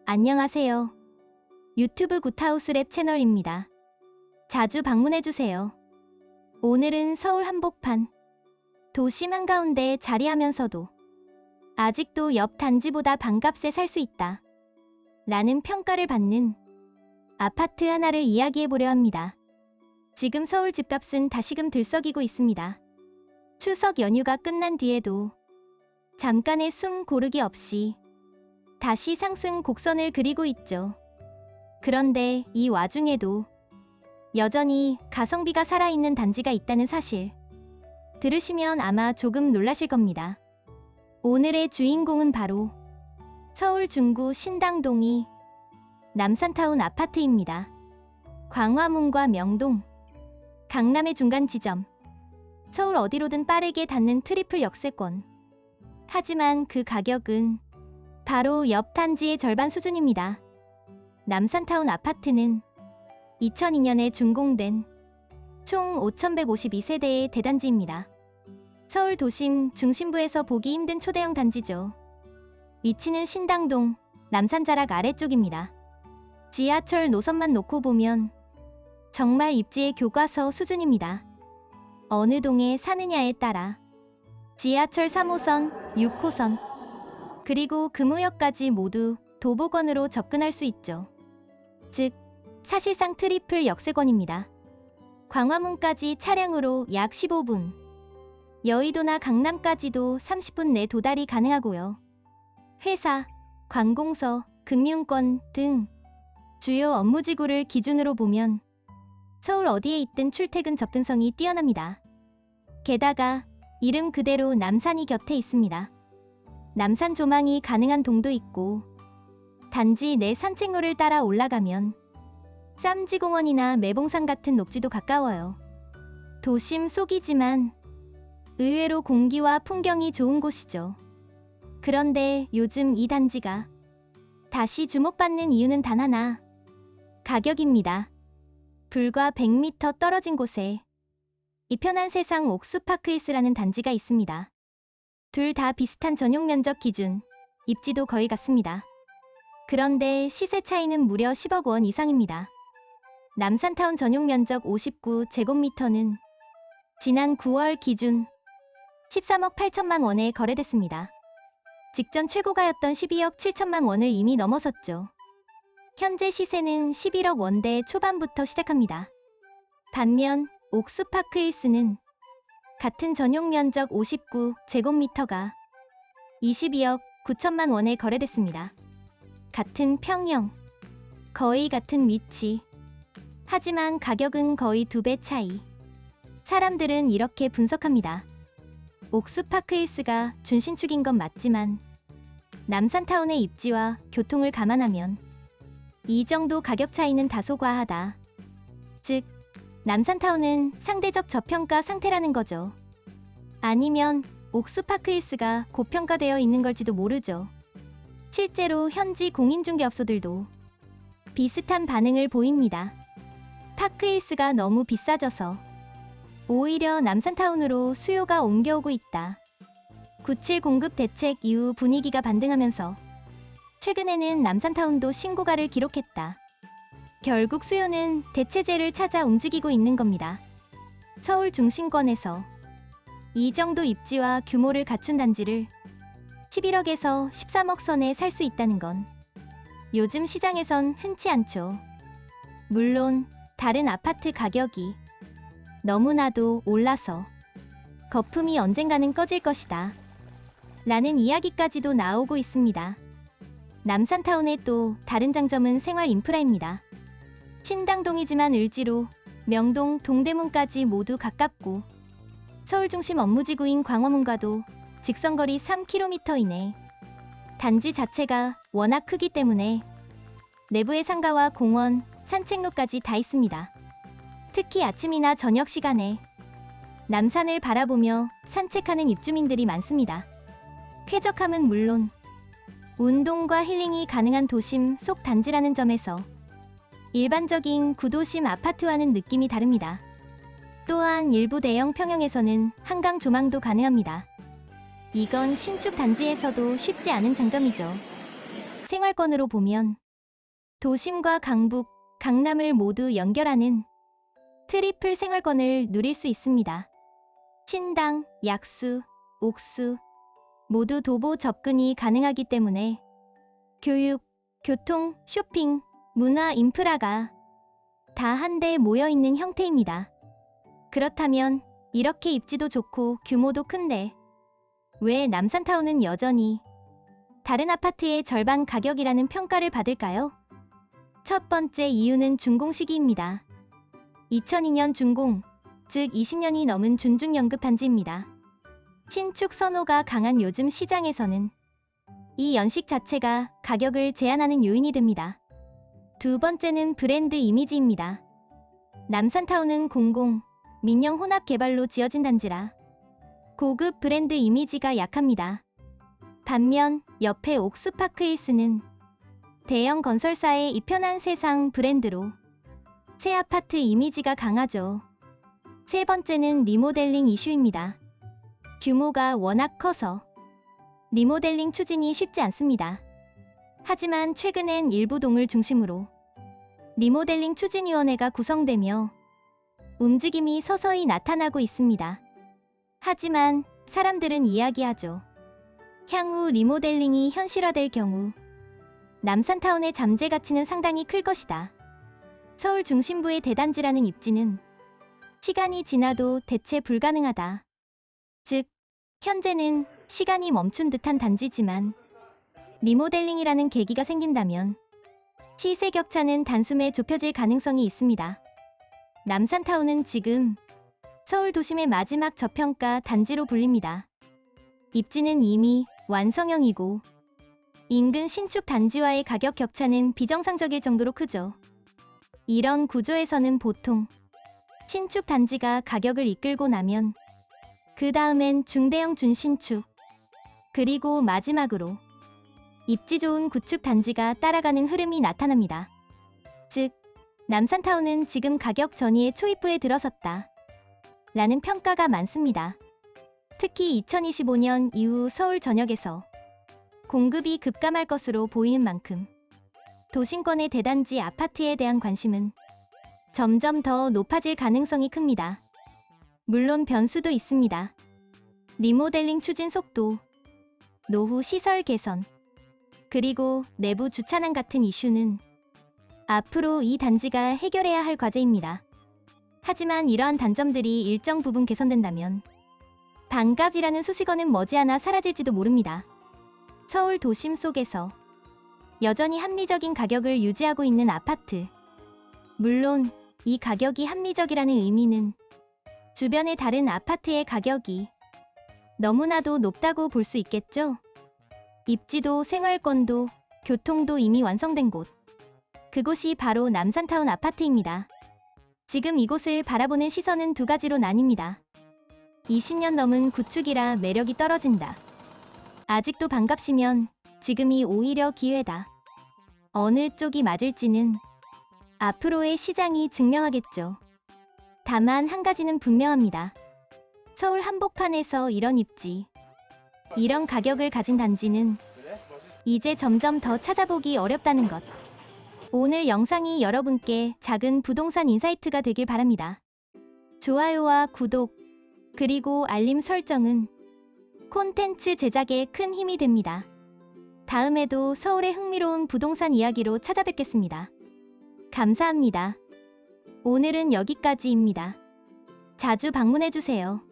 안녕하세요. 유튜브 굿하우스 랩 채널입니다. 자주 방문해주세요. 오늘은 서울 한복판 도심 한가운데 자리하면서도 아직도 옆 단지보다 반값에 살 수 있다 라는 평가를 받는 아파트 하나를 이야기해보려 합니다. 지금 서울 집값은 다시금 들썩이고 있습니다. 추석 연휴가 끝난 뒤에도 잠깐의 숨 고르기 없이 다시 상승 곡선을 그리고 있죠. 그런데 이 와중에도 여전히 가성비가 살아있는 단지가 있다는 사실 들으시면 아마 조금 놀라실 겁니다. 오늘의 주인공은 바로 서울 중구 신당동이 남산타운 아파트입니다. 광화문과 명동, 강남의 중간 지점, 서울 어디로든 빠르게 닿는 트리플 역세권. 하지만 그 가격은 바로 옆 단지의 절반 수준입니다. 남산타운 아파트는 2002년에 준공된 총 5,152세대의 대단지입니다. 서울 도심 중심부에서 보기 힘든 초대형 단지죠. 위치는 신당동, 남산자락 아래쪽입니다. 지하철 노선만 놓고 보면 정말 입지의 교과서 수준입니다. 어느 동에 사느냐에 따라 지하철 3호선, 6호선, 그리고 금우역까지 모두 도보권으로 접근할 수 있죠. 즉, 사실상 트리플 역세권입니다. 광화문까지 차량으로 약 15분, 여의도나 강남까지도 30분 내 도달이 가능하고요. 회사, 관공서, 금융권 등 주요 업무지구를 기준으로 보면 서울 어디에 있든 출퇴근 접근성이 뛰어납니다. 게다가 이름 그대로 남산이 곁에 있습니다. 남산 조망이 가능한 동도 있고 단지 내 산책로를 따라 올라가면 쌈지공원이나 매봉산 같은 녹지도 가까워요. 도심 속이지만 의외로 공기와 풍경이 좋은 곳이죠. 그런데 요즘 이 단지가 다시 주목받는 이유는 단 하나, 가격입니다. 불과 100m 떨어진 곳에 이편한 세상 옥수파크힐스라는 단지가 있습니다. 둘 다 비슷한 전용 면적 기준, 입지도 거의 같습니다. 그런데 시세 차이는 무려 10억 원 이상입니다. 남산타운 전용 면적 59제곱미터는 지난 9월 기준 13억 8천만 원에 거래됐습니다. 직전 최고가였던 12억 7천만 원을 이미 넘어섰죠. 현재 시세는 11억 원대 초반부터 시작합니다. 반면 옥수파크힐스는 같은 전용 면적 59제곱미터가 22억 9천만 원에 거래됐습니다. 같은 평형, 거의 같은 위치. 하지만 가격은 거의 2배 차이. 사람들은 이렇게 분석합니다. 옥수파크힐스가 준신축인 건 맞지만 남산타운의 입지와 교통을 감안하면 이 정도 가격 차이는 다소 과하다. 즉, 남산타운은 상대적 저평가 상태라는 거죠. 아니면 옥수파크힐스가 고평가되어 있는 걸지도 모르죠. 실제로 현지 공인중개업소들도 비슷한 반응을 보입니다. 파크힐스가 너무 비싸져서 오히려 남산타운으로 수요가 옮겨오고 있다. 9.7 공급 대책 이후 분위기가 반등하면서 최근에는 남산타운도 신고가를 기록했다. 결국 수요는 대체제를 찾아 움직이고 있는 겁니다. 서울 중심권에서 이 정도 입지와 규모를 갖춘 단지를 11억에서 13억 선에 살 수 있다는 건 요즘 시장에선 흔치 않죠. 물론 다른 아파트 가격이 너무나도 올라서 거품이 언젠가는 꺼질 것이다 라는 이야기까지도 나오고 있습니다. 남산타운의 또 다른 장점은 생활 인프라입니다. 신당동이지만 을지로, 명동, 동대문까지 모두 가깝고 서울 중심 업무지구인 광화문과도 직선거리 3km 이내. 단지 자체가 워낙 크기 때문에 내부의 상가와 공원, 산책로까지 다 있습니다. 특히 아침이나 저녁 시간에 남산을 바라보며 산책하는 입주민들이 많습니다. 쾌적함은 물론 운동과 힐링이 가능한 도심 속 단지라는 점에서 일반적인 구도심 아파트와는 느낌이 다릅니다. 또한 일부 대형 평형에서는 한강 조망도 가능합니다. 이건 신축 단지에서도 쉽지 않은 장점이죠. 생활권으로 보면 도심과 강북, 강남을 모두 연결하는 트리플 생활권을 누릴 수 있습니다. 신당, 약수, 옥수 모두 도보 접근이 가능하기 때문에 교육, 교통, 쇼핑, 문화 인프라가 다 한데 모여 있는 형태입니다. 그렇다면 이렇게 입지도 좋고 규모도 큰데 왜 남산타운은 여전히 다른 아파트의 절반 가격이라는 평가를 받을까요? 첫 번째 이유는 준공 시기입니다. 2002년 준공, 즉 20년이 넘은 준중연급 단지입니다. 신축 선호가 강한 요즘 시장에서는 이 연식 자체가 가격을 제한하는 요인이 됩니다. 두 번째는 브랜드 이미지입니다. 남산타운은 공공, 민영 혼합 개발로 지어진 단지라 고급 브랜드 이미지가 약합니다. 반면 옆에 옥수파크힐스는 대형 건설사의 이 편한 세상 브랜드로 새 아파트 이미지가 강하죠. 세 번째는 리모델링 이슈입니다. 규모가 워낙 커서 리모델링 추진이 쉽지 않습니다. 하지만 최근엔 일부 동을 중심으로 리모델링 추진위원회가 구성되며 움직임이 서서히 나타나고 있습니다. 하지만 사람들은 이야기하죠. 향후 리모델링이 현실화될 경우 남산타운의 잠재 가치는 상당히 클 것이다. 서울 중심부의 대단지라는 입지는 시간이 지나도 대체 불가능하다. 즉, 현재는 시간이 멈춘 듯한 단지지만 리모델링이라는 계기가 생긴다면 시세 격차는 단숨에 좁혀질 가능성이 있습니다. 남산타운은 지금 서울 도심의 마지막 저평가 단지로 불립니다. 입지는 이미 완성형이고 인근 신축 단지와의 가격 격차는 비정상적일 정도로 크죠. 이런 구조에서는 보통 신축 단지가 가격을 이끌고 나면 그 다음엔 중대형 준신축, 그리고 마지막으로 입지 좋은 구축 단지가 따라가는 흐름이 나타납니다. 즉, 남산타운은 지금 가격 전이의 초입부에 들어섰다 라는 평가가 많습니다. 특히 2025년 이후 서울 전역에서 공급이 급감할 것으로 보이는 만큼 도심권의 대단지 아파트에 대한 관심은 점점 더 높아질 가능성이 큽니다. 물론 변수도 있습니다. 리모델링 추진 속도, 노후 시설 개선, 그리고 내부 주차난 같은 이슈는 앞으로 이 단지가 해결해야 할 과제입니다. 하지만 이러한 단점들이 일정 부분 개선된다면 반값이라는 수식어는 머지않아 사라질지도 모릅니다. 서울 도심 속에서 여전히 합리적인 가격을 유지하고 있는 아파트. 물론 이 가격이 합리적이라는 의미는 주변의 다른 아파트의 가격이 너무나도 높다고 볼 수 있겠죠? 입지도 생활권도 교통도 이미 완성된 곳. 그곳이 바로 남산타운 아파트입니다. 지금 이곳을 바라보는 시선은 두 가지로 나뉩니다. 20년 넘은 구축이라 매력이 떨어진다. 아직도 반갑시면 지금이 오히려 기회다. 어느 쪽이 맞을지는 앞으로의 시장이 증명하겠죠. 다만 한 가지는 분명합니다. 서울 한복판에서 이런 입지, 이런 가격을 가진 단지는 이제 점점 더 찾아보기 어렵다는 것. 오늘 영상이 여러분께 작은 부동산 인사이트가 되길 바랍니다. 좋아요와 구독, 그리고 알림 설정은 콘텐츠 제작에 큰 힘이 됩니다. 다음에도 서울의 흥미로운 부동산 이야기로 찾아뵙겠습니다. 감사합니다. 오늘은 여기까지입니다. 자주 방문해주세요.